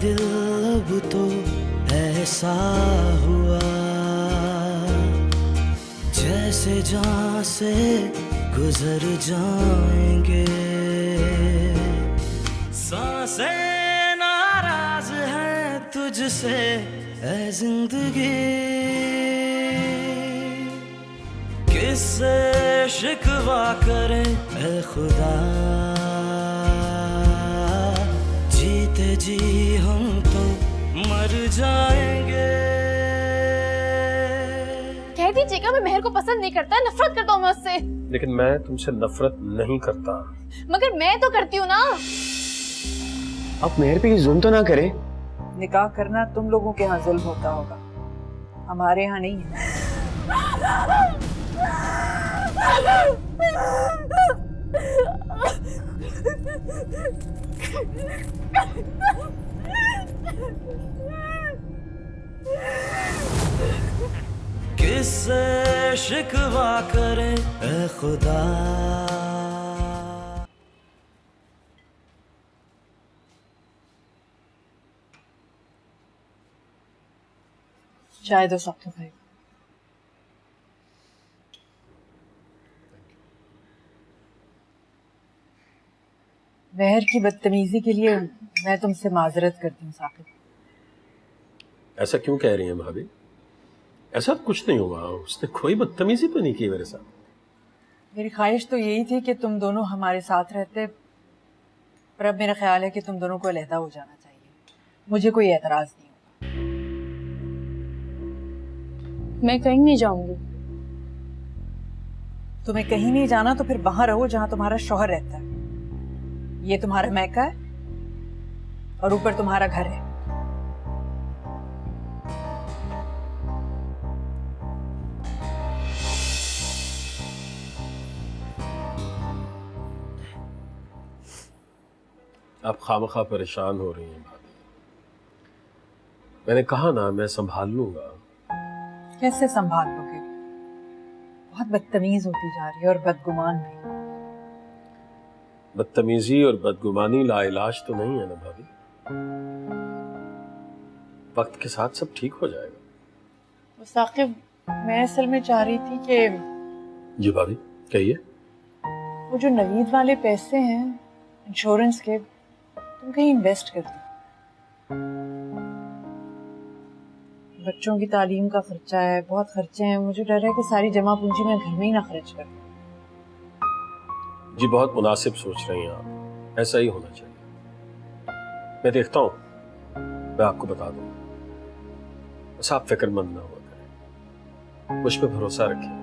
दिल अब तो ऐसा हुआ जैसे जान से गुजर जाएंगे। सांसें नाराज है तुझसे ऐ जिंदगी, किससे शिकवा करें ऐ खुदा, जीते जी हम तो मर जाएंगे। कह दीजिएगा मैं मेहर को पसंद नहीं करता, नफरत करता हूँ मैं उससे। लेकिन मैं तुमसे नफरत नहीं करता। मगर मैं तो करती हूँ ना। आप मेहर पे जुल्म तो ना करें। निकाह करना तुम लोगों के यहाँ जुल्म होता होगा, हमारे यहाँ नहीं है। किससे शिकवा करें ऐ खुदा। चाय दो साक्ष्य भाई। मेहर की बदतमीजी के लिए मैं तुमसे माजरत करती हूँ साकिब। ऐसा क्यों कह रही हैं भाभी? ऐसा कुछ नहीं हुआ, उसने कोई बदतमीजी तो नहीं की मेरे साथ। मेरी ख्वाहिश तो यही थी कि तुम दोनों हमारे साथ रहते, पर अब मेरा ख्याल है कि तुम दोनों को अलहदा हो जाना चाहिए। मुझे कोई एतराज नहीं होगा। मैं कहीं नहीं जाऊंगी। तुम्हें कहीं नहीं जाना तो फिर वहां रहो जहां तुम्हारा शौहर रहता है। ये तुम्हारा मैका है और ऊपर तुम्हारा घर है। आप खामखा परेशान हो रही हैं भाभी। मैंने कहा ना मैं संभाल लूंगा। कैसे संभाल लोगे? बहुत बदतमीज होती जा रही है और बदगुमान भी। बदतमीजी और बदगुमानी लाइलाज तो नहीं है ना भाभी। वक्त के साथ सब ठीक हो जाएगा। साकिब, मैं असल में चाह रही थी कि जी भाभी कहिए। वो जो नवीद वाले पैसे हैं इंश्योरेंस के, तुम कहीं इन्वेस्ट कर दो। बच्चों की तालीम का खर्चा है, बहुत खर्चे हैं। मुझे डर है कि सारी जमा पूंजी मैं घर में ही ना खर्च कर दूं। जी बहुत मुनासिब सोच रही हैं आप, ऐसा ही होना चाहिए। मैं देखता हूं, मैं आपको बता दूंगा। बस आप फिक्रमंद ना हुआ करें, मुझ पे भरोसा रखिए।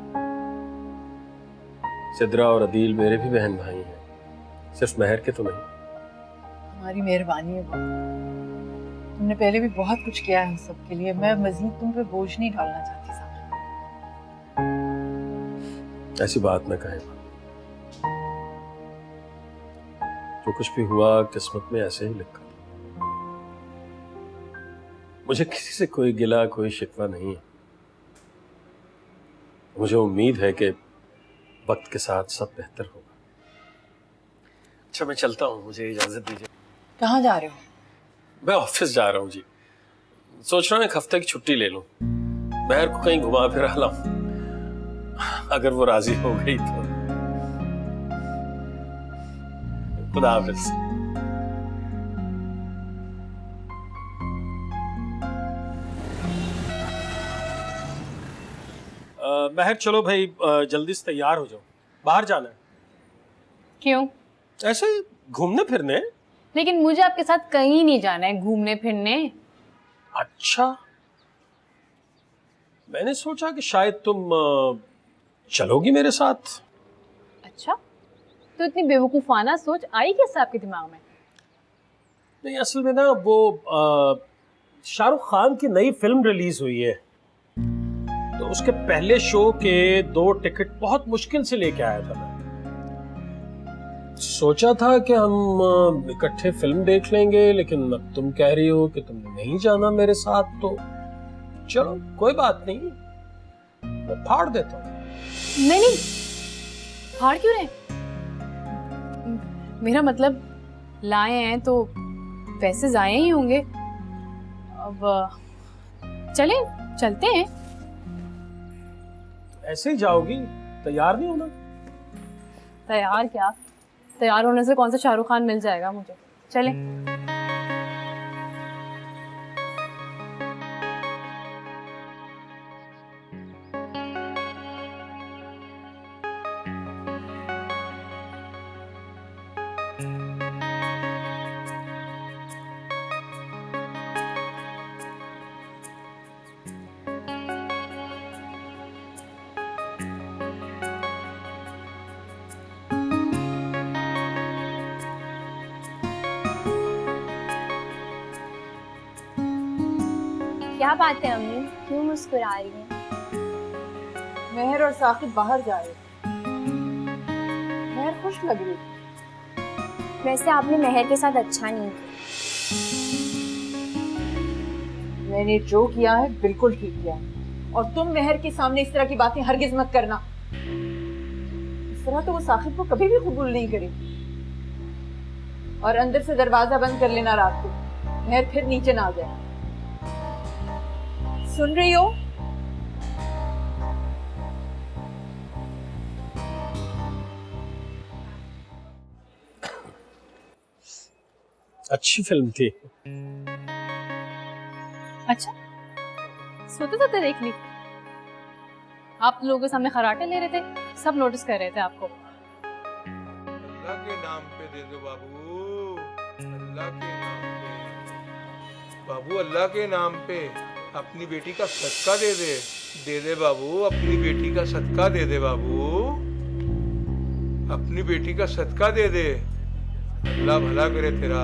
सिद्रा और अदील मेरे भी बहन भाई हैं, सिर्फ महर के तो नहीं। तुम्हारी मेहरबानी है बहुत। तुमने पहले भी बहुत कुछ किया है हम सब के लिए। मैं मजीद तुम पे बोझ नहीं डालना चाहती साहब। ऐसी बात न कहें। जो कुछ भी हुआ किस्मत में ऐसे ही लिखा था। मुझे किसी से कोई गिला कोई शिकवा नहीं है। मुझे उम्मीद है कि वक्त के साथ सब बेहतर होगा। अच्छा मैं चलता हूँ, मुझे इजाजत दीजिए। कहाँ जा रहे हो? मैं ऑफिस जा रहा हूँ जी। सोच रहा हूँ एक हफ्ते की छुट्टी ले लूं, महर को कहीं घुमा फिरा लाऊं, अगर वो राजी हो गई तो। खुदा हाफिज। महर चलो भाई, जल्दी से तैयार हो जाओ, बाहर जाना है। क्यों? ऐसे ही घूमने फिरने। लेकिन मुझे आपके साथ कहीं नहीं जाना है घूमने फिरने। अच्छा, मैंने सोचा कि शायद तुम चलोगी मेरे साथ। अच्छा, तो इतनी बेवकूफाना सोच आई कैसे आपके दिमाग में? नहीं, असल में ना वो शाहरुख खान की नई फिल्म रिलीज हुई है, तो उसके पहले शो के 2 टिकट बहुत मुश्किल से लेके आया था मैं। सोचा था कि हम इकट्ठे फिल्म देख लेंगे, लेकिन अब तुम कह रही हो कि तुमने नहीं जाना मेरे साथ, तो चलो कोई बात नहीं, मैं फाड़ देता हूँ। नहीं नहीं, फाड़ क्यों रहे? मेरा मतलब लाए हैं तो पैसे जाए ही होंगे। अब चले चलते हैं। ऐसे ही जाओगी? तैयार नहीं होना? तैयार क्या, तैयार होने से कौन सा शाहरुख खान मिल जाएगा मुझे। चले। क्या बात है अम्मी, क्यों मुस्कुरा रही हैं? मेहर और साकिब बाहर जा रहे थे। मेहर खुश लग रही थी। वैसे आपने मेहर के साथ अच्छा नहीं किया। मैंने जो किया है बिल्कुल ठीक किया है। और तुम मेहर के सामने इस तरह की बातें हरगिज मत करना। इस तरह तो वो साकिब को कभी भी कबूल नहीं करेगी। और अंदर से दरवाजा बंद कर लेना रात को, मेहर फिर नीचे ना आ जाए। सुन रही हो? अच्छी फिल्म थी। अच्छा, सोते सोते देख ली? आप लोगों के सामने खराटे ले रहे थे, सब नोटिस कर रहे थे आपको। अल्लाह के नाम पे दे दो बाबू, अल्लाह के नाम पे बाबू, अल्लाह के नाम पे अपनी बेटी का सदका दे दे बाबू, अपनी बेटी का सदका दे दे बाबू, अपनी बेटी का सदका दे दे। अल्लाह भला करे तेरा।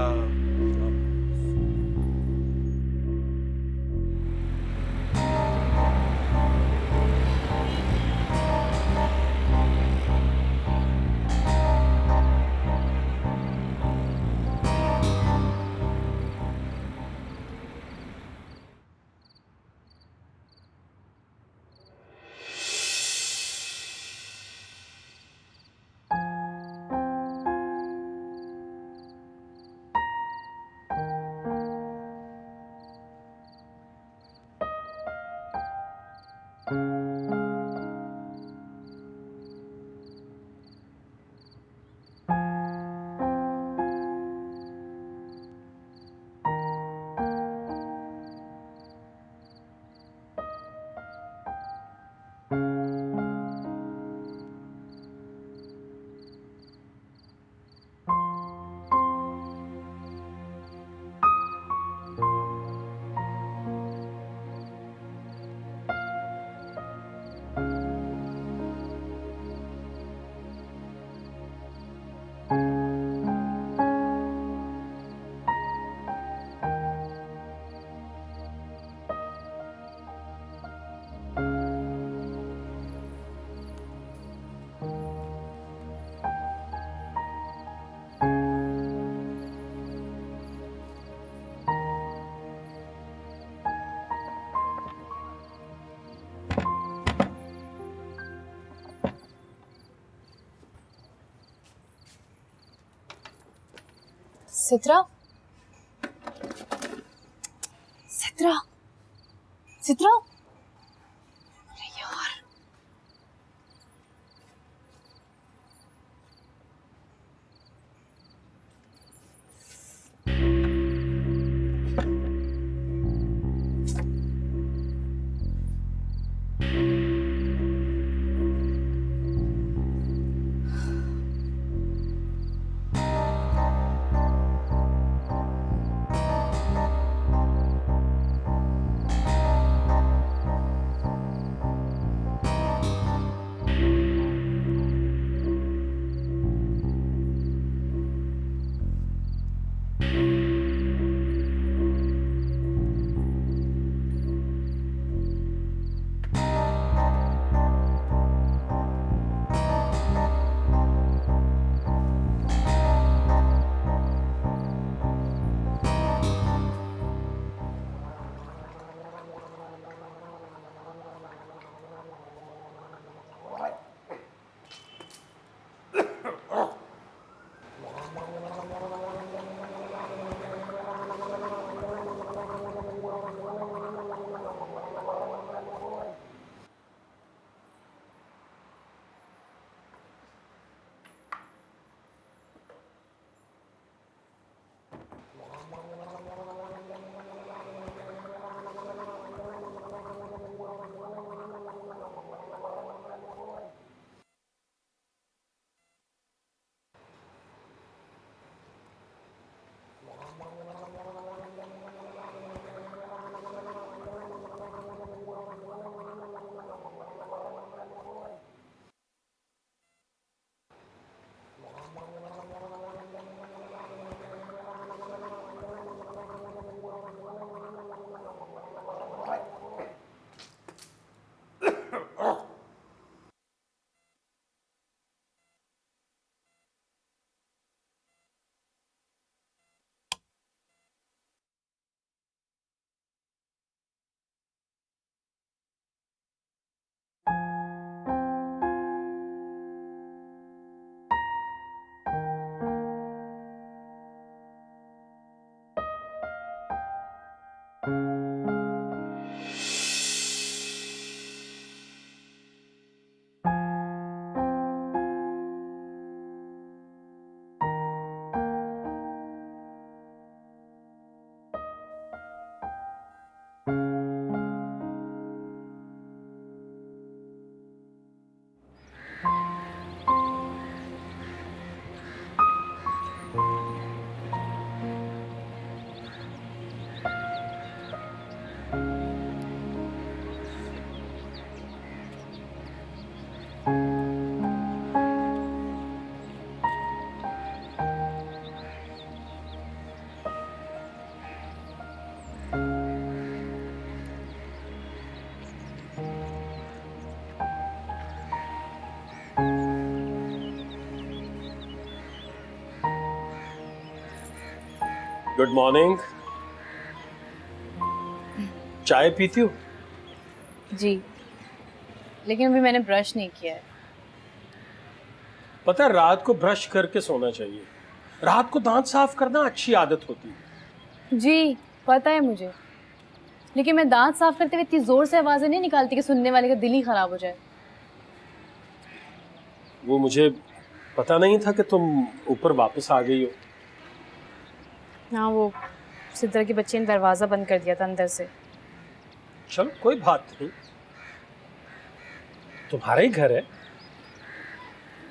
सित्रा, सित्रा, सित्रा, अरे यार, गुड मॉर्निंग। चाय पीती हो? जी, लेकिन अभी मैंने ब्रश नहीं किया है। पता है, रात को ब्रश करके सोना चाहिए। रात को दांत साफ करना अच्छी आदत होती है। जी पता है मुझे, लेकिन मैं दांत साफ करते हुए इतनी जोर से आवाजें नहीं निकालती कि सुनने वाले का दिल ही खराब हो जाए। वो मुझे पता नहीं था कि तुम ऊपर वापस आ गई हो। हाँ, वो सिद्रा के बच्चे ने दरवाजा बंद कर दिया था अंदर से। चलो कोई बात नहीं, तुम्हारा ही घर है।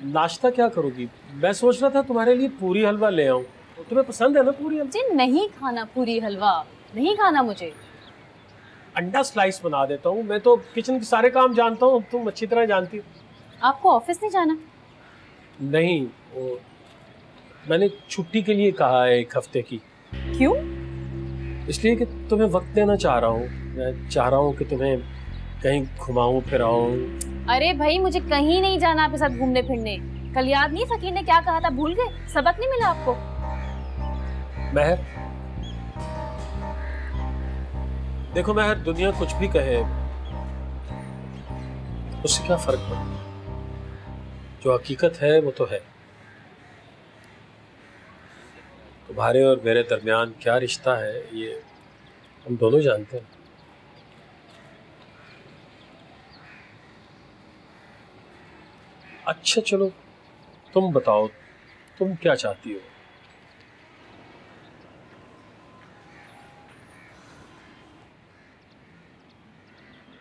नाश्ता क्या करोगी? मैं सोच रहा था तुम्हारे लिए पूरी हलवा ले आऊं। तुम्हें पसंद है ना पूरी हलवा? जी नहीं खाना पूरी हलवा, नहीं खाना मुझे। अंडा स्लाइस बना देता हूँ। मैं तो किचन के सारे काम जानता हूँ, तुम अच्छी तरह जानती हो। आपको ऑफिस नहीं जाना? नहीं, वो मैंने छुट्टी के लिए कहा है 1 हफ्ते की। क्यों? इसलिए कि तुम्हें वक्त देना चाह रहा हूँ। मैं चाह रहा हूँ कि तुम्हें कहीं घुमाऊं फिराऊं। अरे भाई, मुझे कहीं नहीं जाना आपके साथ घूमने फिरने। कल याद नहीं फकीर ने क्या कहा था, भूल गए? सबक नहीं मिला आपको? महर, देखो महर, दुनिया कुछ भी कहे, उससे क्या फर्क पड़ता? जो हकीकत है वो तो है। तुम्हारे और मेरे दरमियान क्या रिश्ता है ये हम दोनों जानते हैं। अच्छा चलो, तुम बताओ, तुम क्या चाहती हो?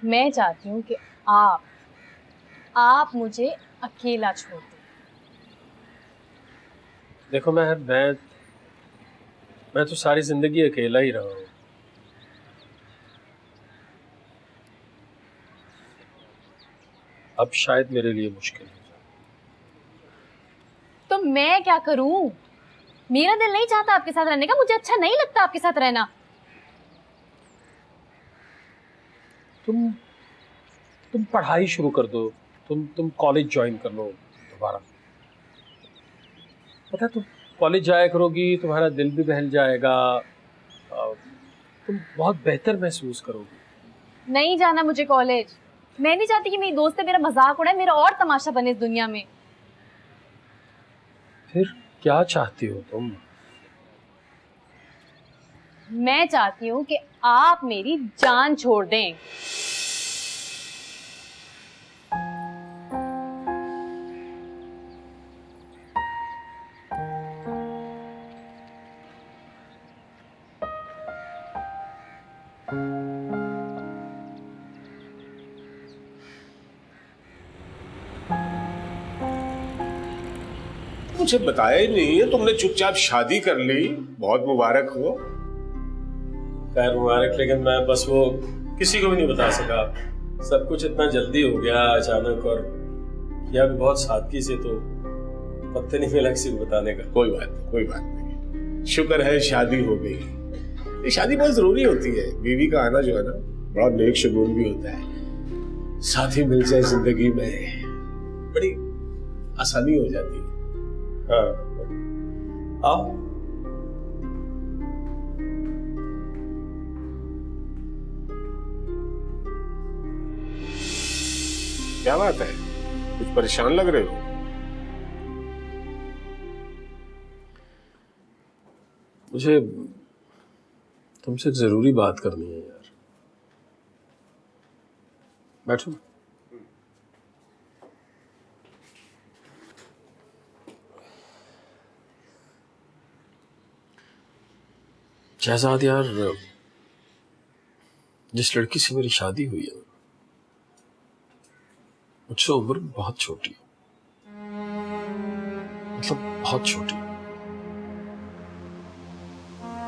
मैं चाहती हूँ कि आप मुझे अकेला छोड़ दें। देखो महर, मैं तो सारी जिंदगी अकेला ही रहा हूँ। अब शायद मेरे लिए मुश्किल हो जाए। तो मैं क्या करूं? मेरा दिल नहीं चाहता आपके साथ रहने का, मुझे अच्छा नहीं लगता आपके साथ रहना। तुम पढ़ाई शुरू कर दो, तुम कॉलेज ज्वाइन कर लो दोबारा। पता है, तुम कॉलेज जाया करोगी, तुम्हारा दिल भी बहल जाएगा, तुम बहुत बेहतर महसूस करोगी। नहीं जाना मुझे कॉलेज। मैं नहीं चाहती कि मेरी दोस्त मेरा मजाक उड़ाए, मेरा और तमाशा बने इस दुनिया में। फिर क्या चाहती हो तुम? मैं चाहती हूँ कि आप मेरी जान छोड़ दें। मुझे बताया ही नहीं है, तुमने चुपचाप शादी कर ली। बहुत मुबारक हो। खैर मुबारक, लेकिन मैं बस वो किसी को भी नहीं बता सका। सब कुछ इतना जल्दी हो गया अचानक, और किया भी बहुत सादगी से, तो वक्त नहीं मिला किसी को बताने का। कोई बात नहीं। शुक्र है शादी हो गई। ये शादी बहुत जरूरी होती है। बीवी का आना जो है ना, बड़ा नेक शुगून भी होता है। साथी मिल जाए जिंदगी में, बड़ी आसानी हो जाती है। हाँ, आओ। क्या बात है, कुछ परेशान लग रहे हो? मुझे तुमसे एक जरूरी बात करनी है यार। बैठो। शहजाद यार, जिस लड़की से मेरी शादी हुई है मुझसे उम्र बहुत छोटी है, मतलब बहुत छोटी।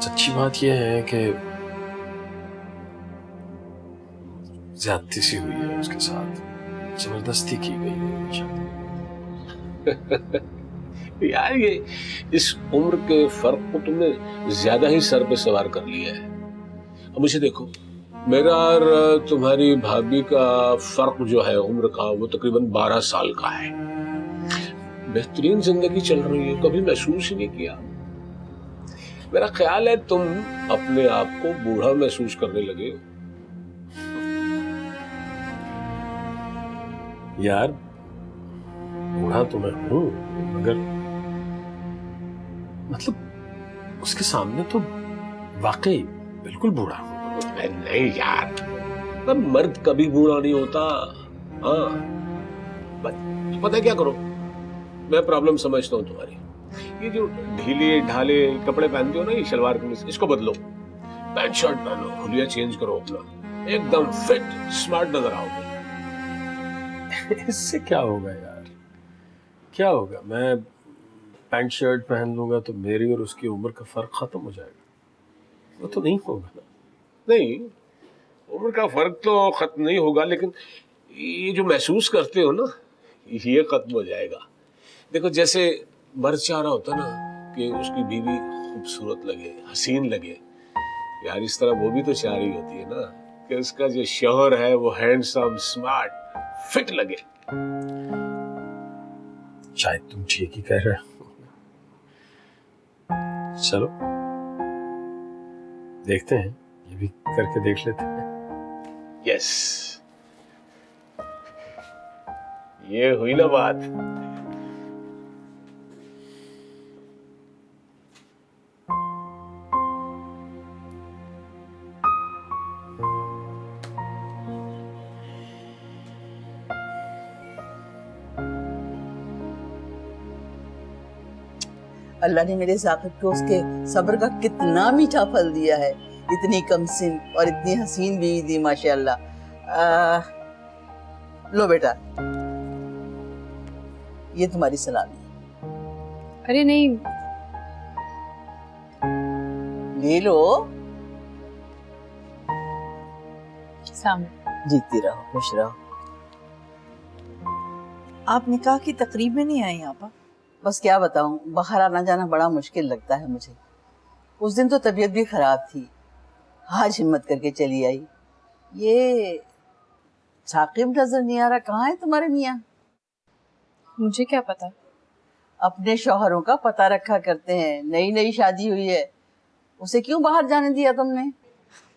सच्ची बात यह है कि ज्यादती सी हुई है उसके साथ, जबरदस्ती की गई है शादी। यार ये इस उम्र के फर्क को तुमने ज्यादा ही सर पे सवार कर लिया है। अब मुझे देखो, मेरा और तुम्हारी भाभी का फर्क जो है उम्र का, वो तकरीबन 12 साल का है। बेहतरीन जिंदगी चल रही है, कभी महसूस ही नहीं किया। मेरा ख्याल है तुम अपने आप को बूढ़ा महसूस करने लगे हो। यार बूढ़ा तो मैं हूं, मगर मतलब उसके सामने तो वाकई बिल्कुल बूढ़ा हूं। नहीं यार, मैं मर्द कभी बूढ़ा नहीं होता। हाँ, पता है क्या करो, मैं प्रॉब्लम समझता हूँ तुम्हारी। ये जो ढीले ढाले कपड़े पहनते हो ना, ये शलवार कमीज, इसको बदलो, पैंट शर्ट पहनो, हुलिया चेंज करो अपना, एकदम फिट स्मार्ट नजर आओगे। इससे क्या होगा यार, क्या होगा? मैं पैंट शर्ट पहन लूंगा तो मेरी और उसकी उम्र का फर्क खत्म हो जाएगा? वो तो नहीं होगा ना। नहीं, उम्र का फर्क तो खत्म नहीं होगा, लेकिन ये जो महसूस करते हो ना, ये खत्म हो जाएगा। देखो, जैसे मर्द चाह रहा होता ना कि उसकी बीवी खूबसूरत लगे, हसीन लगे, यार इस तरह वो भी तो चाह रही होती है ना कि उसका जो शौहर है वो हैंडसम, स्मार्ट, फिट लगे। शायद तुम ठीक ही कह रहे हो। चलो देखते हैं, ये भी करके देख लेते हैं। यस, ये हुई ना बात। अल्लाह ने मेरे साकिब को उसके सब्र का कितना मीठा फल दिया है। इतनी कम सिन और इतनी हसीन बीवी दी माशाअल्लाह। लो बेटा, ये तुम्हारी सलामी। अरे नहीं, ले लो। सामने। जीती रहो, खुश रहो। आप निकाह की तकरीब में नहीं आई यहाँ पर? बस क्या बताऊं, बाहर आना जाना बड़ा मुश्किल लगता है मुझे। उस दिन तो तबीयत भी खराब थी, आज हिम्मत करके चली आई। ये साकिब नजर नहीं आ रहा, कहाँ है तुम्हारे मियाँ? मुझे क्या पता। अपने शौहरों का पता रखा करते हैं, नई नई शादी हुई है, उसे क्यों बाहर जाने दिया तुमने?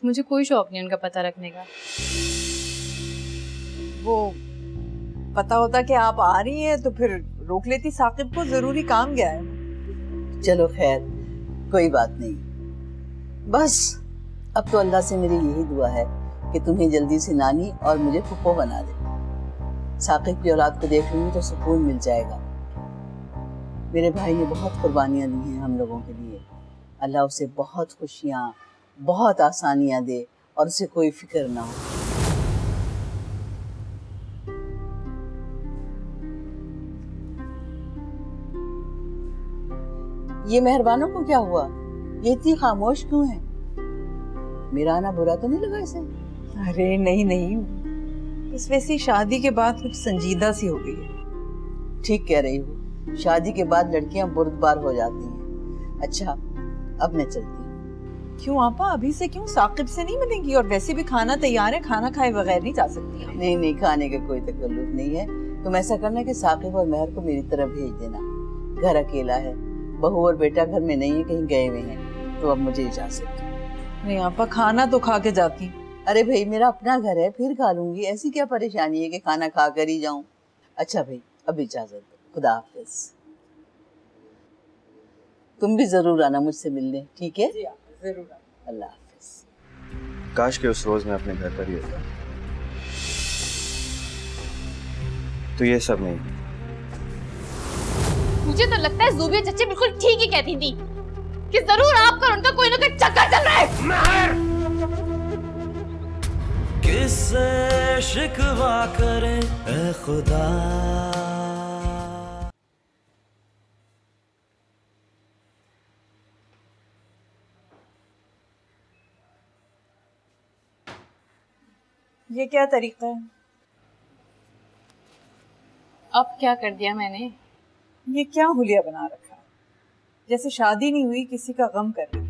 मुझे कोई शौक नहीं उनका पता रखने का। वो पता होता कि आप आ रही हैं तो फिर रोक लेती साकिब को, जरूरी काम गया है। चलो खैर, कोई बात नहीं। बस अब तो अल्लाह से मेरी यही दुआ है कि तुम्हें जल्दी से नानी और मुझे फुप्पो बना दे। साकिब की औलाद को देख लूंगी तो सुकून मिल जाएगा। मेरे भाई ने बहुत कुर्बानियां दी हैं हम लोगों के लिए। अल्लाह उसे बहुत खुशियां, बहुत आसानियां दे और उसे कोई फिक्र ना हो। ये मेहरबानों को क्या हुआ? ये इतनी खामोश क्यों है? मेरा आना बुरा तो नहीं लगा इसे? अरे नहीं नहीं, इस वैसी शादी के बाद कुछ संजीदा सी हो गई है। ठीक कह रही हो, शादी के बाद लड़कियां बुर्दबार हो जाती हैं। अच्छा, अब मैं चलती हूँ। क्यों आपा, अभी से क्यों? साकिब से नहीं मिलेंगी? और वैसे भी खाना तैयार है, खाना खाए बगैर नहीं जा सकती आप। नहीं नहीं, खाने का कोई तकल्लुफ नहीं है। तुम ऐसा करना कि साकिब और मेहर को मेरी तरफ भेज देना। घर अकेला है, बहू और बेटा घर में नहीं है, कहीं गए हुए हैं, तो अब मुझे इजाजत दो। नहीं आपा, खाना तो खा के जाती। अरे भाई, मेरा अपना घर है, फिर खा लूंगी। ऐसी क्या परेशानी है कि खाना खा कर ही जाऊं? अच्छा भाई, अब इजाजत दो, खुदा हाफिज। तुम भी जरूर आना मुझसे मिलने, ठीक है? जरूर। अल्लाह हाफिज। काश के उस रोज मैं अपने घर पर ही होता। तो ये सब नहीं। मुझे तो लगता है ज़ूबिया चच्ची बिल्कुल ठीक ही कहती थी कि जरूर आपका और उनका कोई ना कोई चक्कर चल रहा है। किससे शिकवा करें ए खुदा। ये क्या तरीका है? अब क्या कर दिया मैंने? ये क्या हुलिया बना रखा है? जैसे शादी नहीं हुई किसी का गम कर रही।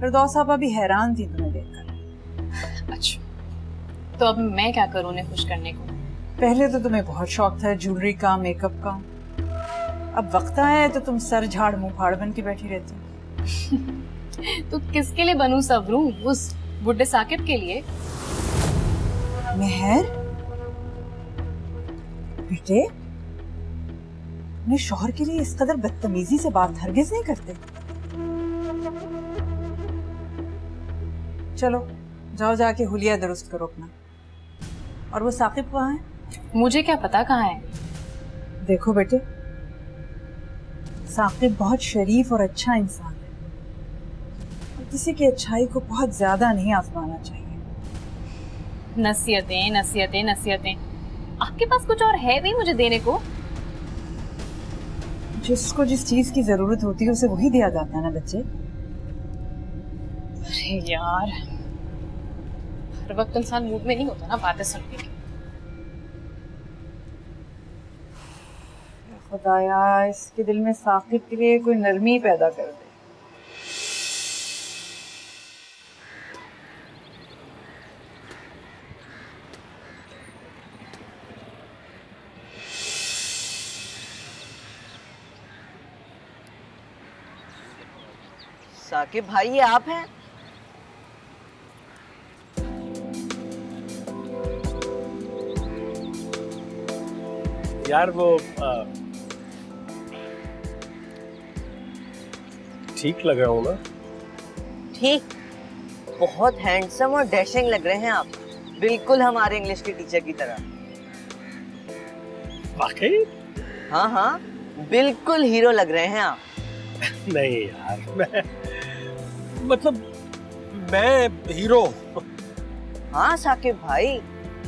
फिरदौस साहब अभी हैरान थी तुम्हें देखकर। अच्छा, तो अब मैं क्या करूं उन्हें खुश करने को? पहले तो तुम्हें बहुत शौक था ज्वेलरी का, मेकअप का। अब वक्त आया है तो तुम सर झाड़ मुंह फाड़ बन के बैठी रहती। तो किसके लिए बनूं सवरूं? उस बुड्ढे साकिब के लिए? मेहर बेटे, अपने शौहर के लिए इस कदर बदतमीजी से बात हरगिज नहीं करते। चलो जाओ जाके हुलिया दुरुस्त करो अपना। और वो साकिब कहाँ है? मुझे क्या पता कहाँ है। देखो बेटे, साकिब बहुत शरीफ और अच्छा इंसान है और किसी की अच्छाई को बहुत ज्यादा नहीं आजमाना चाहिए। नसीहतें नसीहतें नसीहतें। आपके पास कुछ और है भी मुझे देने को? जिसको जिस चीज की जरूरत होती है उसे वही दिया जाता है ना बच्चे। अरे यार, हर वक्त इंसान मूड में नहीं होता ना बातें सुनने की। खुदाया, इसके दिल में साकिब के लिए कोई नरमी पैदा कर दे। साकिब भाई, ये आप हैं? यार वो ठीक लग रहा हूँ ना? ठीक, बहुत हैंडसम और डैशिंग लग रहे हैं आप, बिल्कुल हमारे इंग्लिश के टीचर की तरह। वाकई? हाँ हाँ, बिल्कुल हीरो लग रहे हैं आप। नहीं यार, मैं हीरो। हाँ साकिब भाई,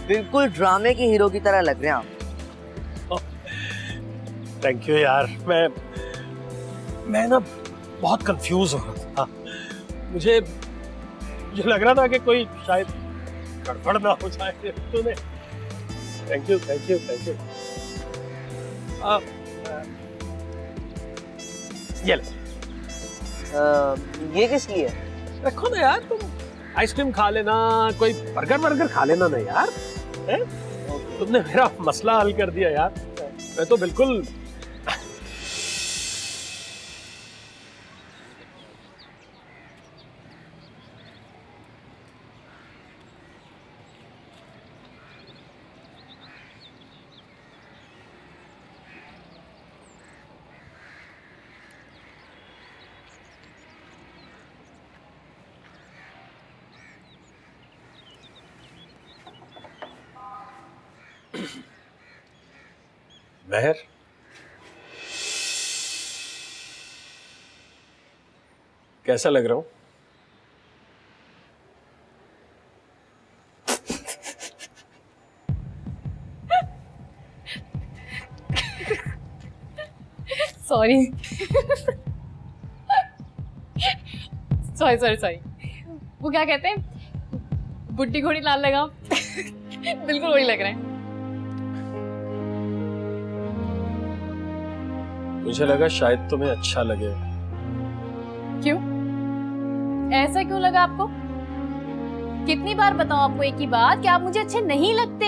बिल्कुल ड्रामे के हीरो की तरह लग रहे हैं आप। थैंक यू यार। मैं ना बहुत कंफ्यूज हो रहा था। मुझे लग रहा था कि कोई शायद गड़बड़ ना हो जाए। तूने thank you thank you thank you. ये ले। ये किस लिए? रखो ना यार, तुम आइसक्रीम खा लेना, कोई बर्गर खा लेना ना यार। तुमने मेरा मसला हल कर दिया यार। मैं तो बिल्कुल महर, कैसा लग रहा हूं? Sorry sorry sorry sorry. वो क्या कहते हैं, बुड्ढी घोड़ी लाल लगाम। बिल्कुल वही लग रहा है। मुझे लगा शायद तुम्हें अच्छा लगे। क्यों? ऐसा क्यों लगा आपको? कितनी बार बताऊं आपको एक ही बात कि आप मुझे अच्छे नहीं लगते।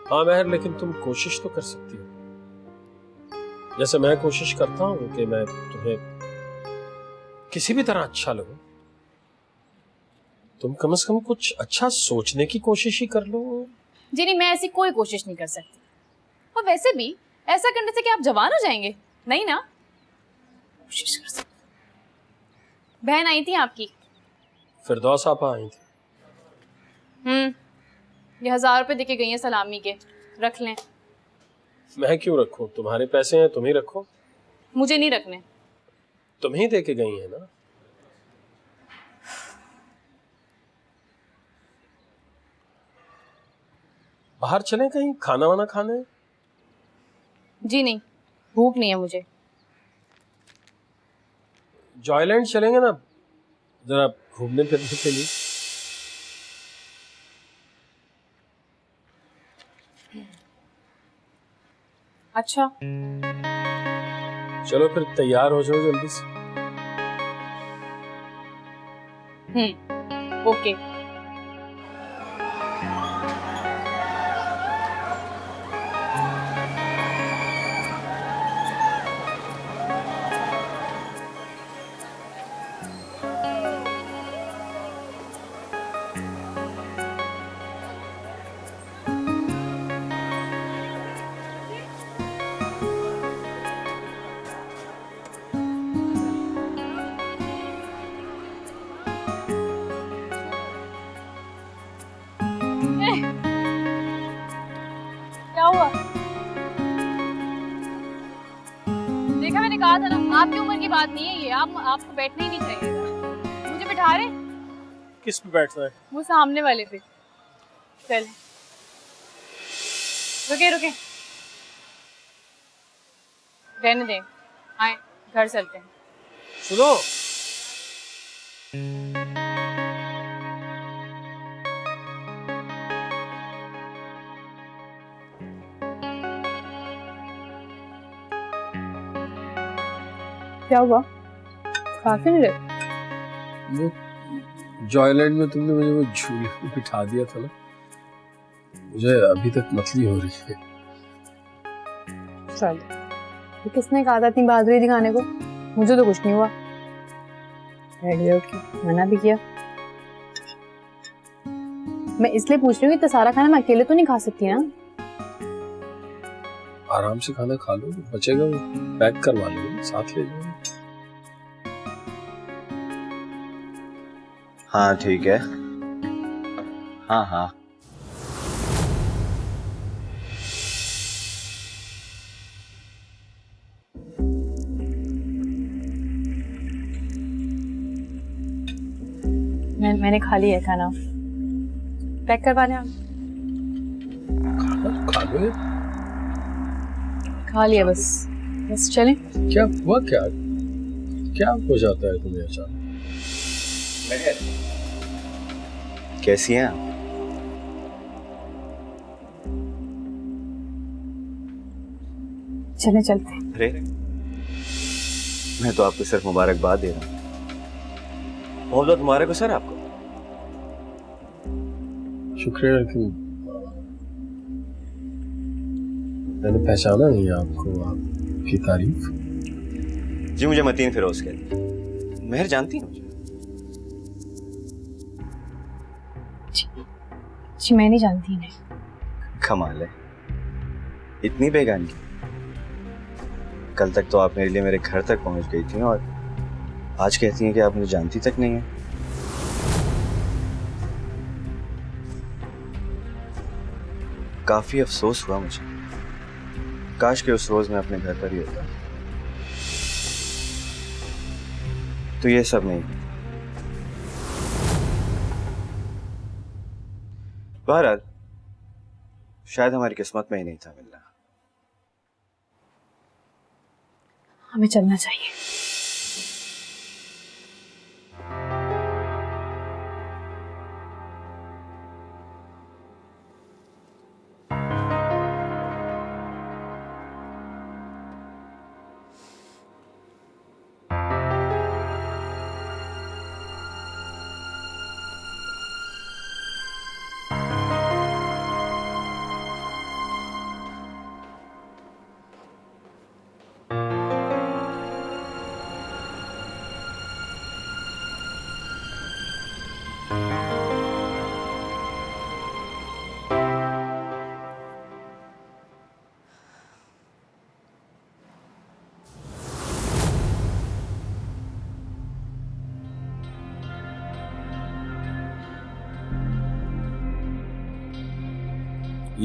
हाँ महर, लेकिन तुम कोशिश तो कर सकती हो। जैसे मैं कोशिश करता हूँ कि मैं तुम्हें किसी भी तरह अच्छा लगूं। तुम कम से कम कुछ अच्छा सोचने की कोशिश ही कर लो। जी नहीं, मैं ऐसी कोई कोशिश नहीं कर सकती। और वैसे भी ऐसा करने से क्या आप जवान हो जाएंगे? नहीं ना। कोशिश कर सकते। बहन आई थी आपकी? फिरदौस आपा आई थी। ये 1000 रुपए देके गई हैं सलामी के, रख लें। मैं क्यों रखूं? तुम्हारे पैसे हैं, तुम ही रखो। मुझे नहीं रखने। तुम ही दे के गई है ना। बाहर चलें कहीं खाना वाना खाने? जी नहीं, भूख नहीं है मुझे। जॉयलैंड चलेंगे ना, जरा घूमने फिरने के लिए। अच्छा चलो फिर तैयार हो जाओ जल्दी से। ओके। क्या हुआ? देखा, मैंने कहा था ना, आपकी उम्र की बात नहीं है ये। आपको बैठना ही नहीं चाहिए। मुझे बिठा रहे? किस पे बैठना है? वो सामने वाले पे। चल रुके रुके, रहने दें। आए घर चलते हैं। सुनो, क्या हुआ? काफी नहीं रहे? वो जॉयलैंड में तुमने मुझे वो झूले पे बिठा दिया था ना, मुझे अभी तक मतली हो रही है। चल, ये किसने कहा था इतनी बहादुरी दिखाने को? मुझे तो कुछ नहीं हुआ। मना भी किया। मैं इसलिए पूछ रही हूँ, इतना सारा खाना मैं अकेले तो नहीं खा सकती ना। आराम से खाना खा लो, बचेगा वो पैक करवा लो, साथ ले जाओ। हाँ ठीक है। हाँ हाँ। मैंने खा लिया खाना। पैक करवाने आप? खा लो। खा लिया बस। बस चलें? क्या हुआ? क्या हो जाता है तुम्हें अचानक? कैसी हैं आप? चले चलते हैं। अरे मैं तो आपको सिर्फ मुबारकबाद दे रहा हूँ। बहुत बहुत मुबारक हो सर आपको। शुक्रिया, लेकिन मैंने पहचाना नहीं आपको। आपकी तारीफ। जी मुझे मतीन फिरोज कहते हैं। मेहर जानती हैं मुझे? जी मैं नहीं जानती इन्हें। कमाल है, इतनी बेगानी। कल तक तो आप मेरे लिए मेरे घर तक पहुंच गई थी और आज कहती हैं कि आप मुझे जानती तक नहीं है। काफी अफसोस हुआ मुझे। काश के उस रोज मैं अपने घर पर ही होता। तो ये सब नहीं। बहरहाल शायद हमारी किस्मत में ही नहीं था मिलना। हमें चलना चाहिए।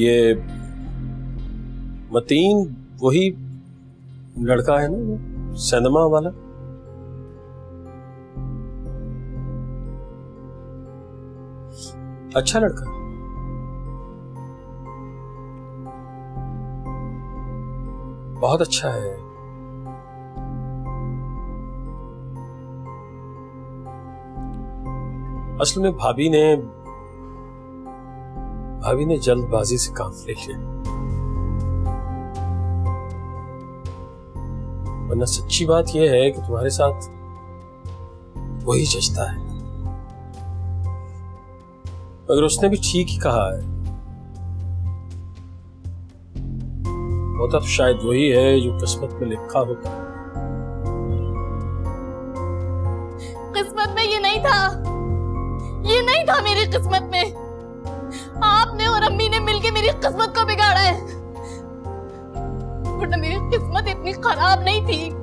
ये मतीन वही लड़का है ना, सिनेमा वाला? अच्छा लड़का, बहुत अच्छा है। असल में भाभी ने जल्दबाजी से काम ले लिया, वरना सच्ची बात यह है कि तुम्हारे साथ वही जचता है। मगर उसने भी ठीक ही कहा है, होता तो शायद वही है जो किस्मत में लिखा होता। किस्मत में ये नहीं था मेरी किस्मत में। आपने और अम्मी ने मिलके मेरी किस्मत को बिगाड़ा है, वरना मेरी किस्मत इतनी खराब नहीं थी।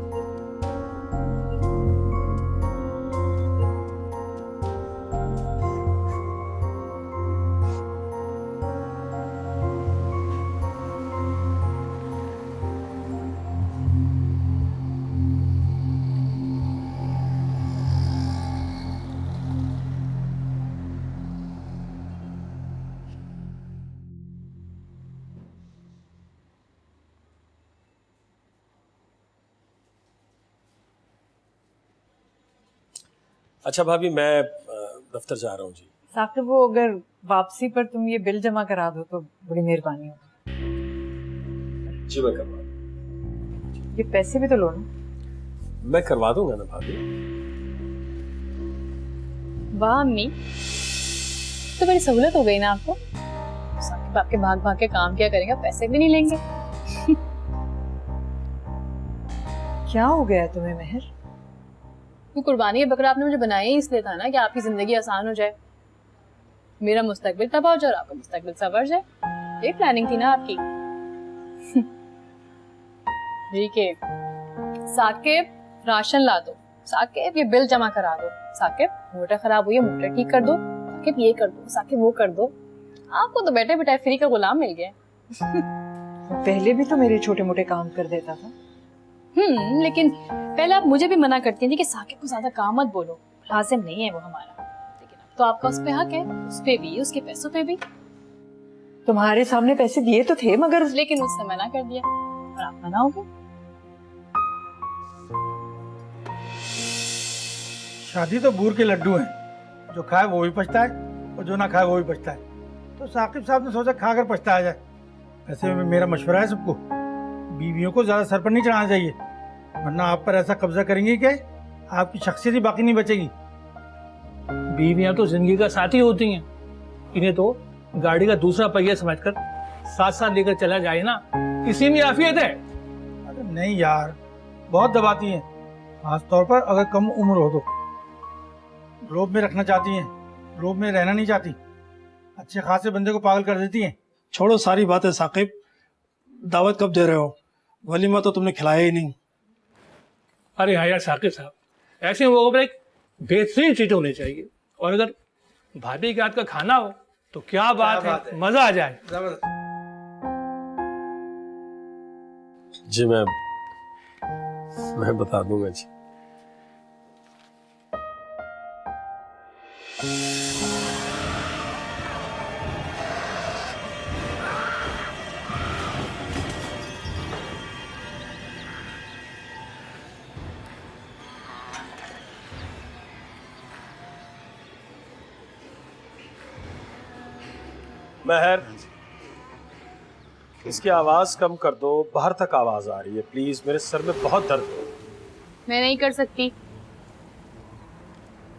अच्छा भाभी, मैं दफ्तर जा रहा हूँ जी। साकिब, वो अगर वापसी पर तुम ये बिल जमा करा दो तो बड़ी मेहरबानी होगी। जी मैं करवा दूँ। ये पैसे भी तो लो ना। मैं करवा दूंगा ना भाभी। वाह अम्मी, तो बड़ी सहूलत हो गई ना आपको। साकिब आपके भाग भाग के काम क्या करेगा, पैसे भी नहीं लेंगे। क्या हो गया है तुम्हें मेहर? वो कुर्बानी बकरा आपने मुझे बनाया ही इसलिए था ना कि आपकी जिंदगी आसान हो जाए, मेरा मुस्तकबिल तबाह हो जाए और आपका मुस्तकबिल संवर जाए। ये प्लानिंग थी ना आपकी। ठीक है साकिब, राशन ला दो। साकिब, ये बिल जमा करा दो। साकिब, मोटर खराब हुई है, मोटर ठीक कर दो। साकिब, ये कर दो। साकिब, वो कर दो। आपको तो बैठे बैठे फ्री का गुलाम मिल गया। पहले भी तो मेरे छोटे मोटे काम कर देता था। लेकिन पहले आप मुझे भी मना करती थी कि साकिब को ज्यादा काम मत बोलो, लाजिम नहीं है वो हमारा। लेकिन अब तो आपका उस पे हक है, उस पे भी, उसके पैसों पे भी। तुम्हारे सामने पैसे दिए तो थे, मगर लेकिन उसने मना कर दिया और आप मना हो गए। शादी तो बूर के लड्डू हैं, जो खाए वो भी पछता है और जो ना खाए वो भी पछता है। तो साकिब साहब ने सोचा खाकर पछताया जाए। ऐसे में मेरा मशवरा है सबको, बीवियों को ज्यादा सर पर नहीं चढ़ाना चाहिए, वरना आप पर ऐसा कब्जा करेंगे कि आपकी शख्सियत ही बाकी नहीं बचेगी। बीवियां तो जिंदगी का साथी होती हैं, इन्हें तो गाड़ी का दूसरा पहिया समझकर साथ साथ लेकर चला जाए ना, इसी में आफियत है। अरे नहीं यार, बहुत दबाती हैं, खासतौर पर अगर कम उम्र हो तो। रोब में रखना चाहती हैं, रोब में रहना नहीं चाहती, अच्छे खासे बंदे को पागल कर देती हैं। छोड़ो सारी बातें साकिब, दावत कब दे रहे हो? वलीमा तो तुमने खिलाया ही नहीं। अरे हाँ यार साकिब साहब, ऐसे लोगों पर एक बेहतरीन चीज होनी चाहिए, और अगर भाभी के हाथ का खाना हो तो क्या बात है, मजा आ जाए। जी मैं बता दूंगा जी। महर, इसकी आवाज कम कर दो, बाहर तक आवाज आ रही है प्लीज, मेरे सर में बहुत दर्द है। मैं नहीं कर सकती।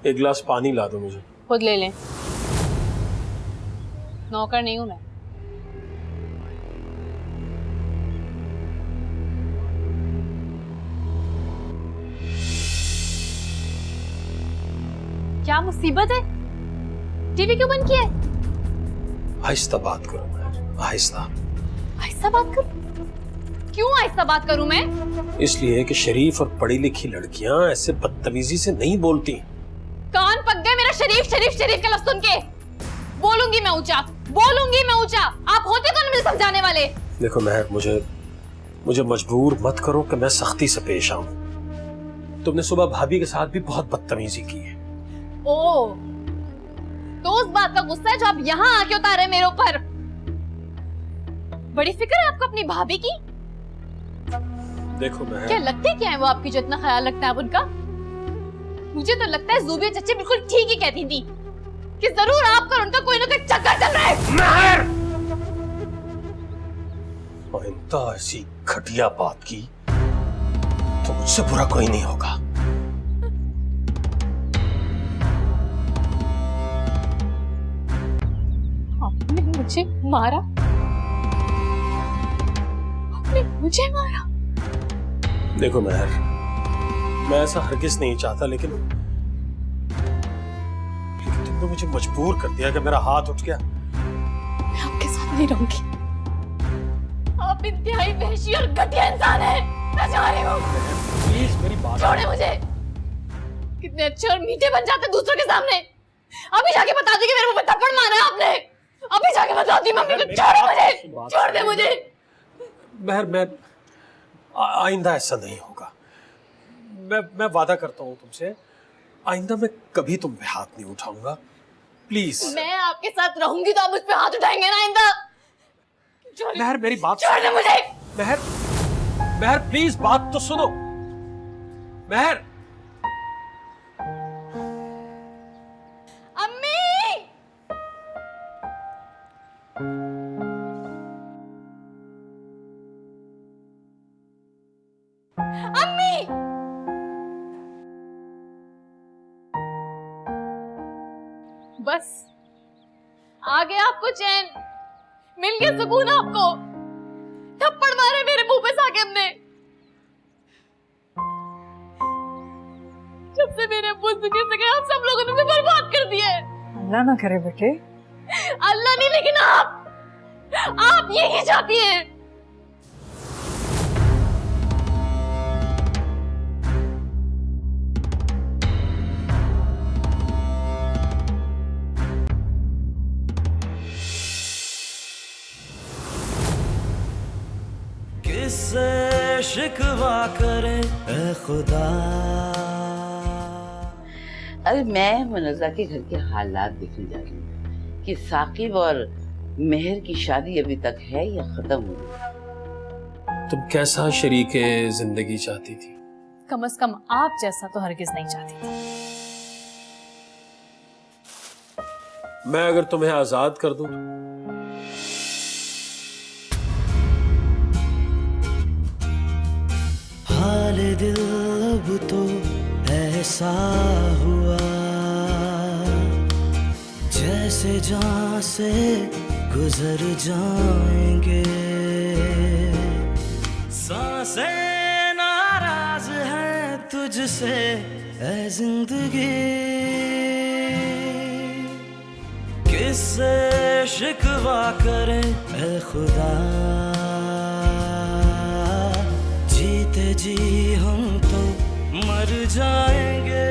एक गिलास पानी ला दो मुझे। खुद ले लें, नौकर नहीं हूं मैं। क्या मुसीबत है? टीवी क्यों बंद किया है? आहिस्ता बात करो महर, आहिस्ता। आहिस्ता बात करूं? क्यों आहिस्ता बात करूं मैं? इसलिए कि शरीफ और पढ़ी लिखी लड़कियां ऐसे बदतमीजी से नहीं बोलती। कान पक गए मेरा शरीफ शरीफ शरीफ का लफ्ज सुन के। बोलूंगी मैं ऊंचा, बोलूंगी मैं ऊंचा। आप होते कौन मुझे समझाने वाले? देखो महक, मुझे मजबूर मत करो कि मैं सख्ती से पेश आऊं। तुमने सुबह भाभी के साथ भी बहुत बदतमीजी की है। ओ, तो उस बात का गुस्सा है जो आप यहाँ आके उतारे मेरे ऊपर। बड़ी फिक्र है आपको अपनी भाभी की। देखो महक, क्या लगते क्या है वो आपकी जो इतना ख्याल रखता है उनका? मुझे तो लगता है ज़ूबिया चच्ची बिल्कुल ठीक ही कहती थी कि जरूर आपका और उनका कोई ना कोई चक्कर चल रहा है। महर! आइंदा ऐसी घटिया बात की तो मुझसे बुरा कोई नहीं होगा। आपने मुझे मारा? आपने मुझे मारा? देखो महर, मैं ऐसा हरगिज नहीं चाहता, लेकिन तुमने मुझे मजबूर कर दिया कि मेरा हाथ उठ गया। मैं आपके साथ नहीं रहूंगी। आप इंतहाई वहशी और घटिया इंसान हैं। मैं जा रही हूँ। प्लीज मेरी बात छोड़े मुझे। कितने अच्छे और मीठे बन जाते दूसरों के सामने। अभी जाके बता दी कि मेरे मुंह पे थप्पड़ मारा है आपने। अभी जाके बता दी मम्मी को। छोड़े मुझे, छोड़ दे मुझे। महर, मैं आइंदा ऐसा नहीं होगा। मैं वादा करता हूँ तुमसे, आइंदा मैं कभी तुम पे हाथ नहीं उठाऊंगा। प्लीज। मैं आपके साथ रहूंगी तो आप मुझ पे हाथ उठाएंगे ना आइंदा? महर मेरी बात छोड़ दे मुझे। महर प्लीज बात तो सुनो। महर। अम्मी। अम्मी। बस आ गया आपको चैन, मिल गया सुकून आपको। थप्पड़ मारे मेरे मुंह पे साकिब ने। जब से मेरे अब्बू दुनिया से गए, आप सब लोगों ने मुझे बर्बाद कर दिया है। अल्लाह ना करे बेटे। अल्लाह नहीं, लेकिन आप यही चाहती हैं। किससे शिकवा करें ए खुदा। अरे मैं मुनज़्ज़ा के घर के हालात देखने जा रही हूँ कि साकिब और मेहर की शादी अभी तक है या खत्म हो गई। तुम कैसा शरीके जिंदगी चाहती थी? कम से कम आप जैसा तो हरगिज नहीं चाहती थी। मैं अगर तुम्हें आजाद कर दूं तो? हाल दिल अब तो ऐसा हुआ जैसे जान से गुजर जाएंगे। सांसें नाराज हैं तुझसे ऐ जिंदगी। किससे शिकवा करें ऐ खुदा। जीते जी हम तो मर जाएंगे।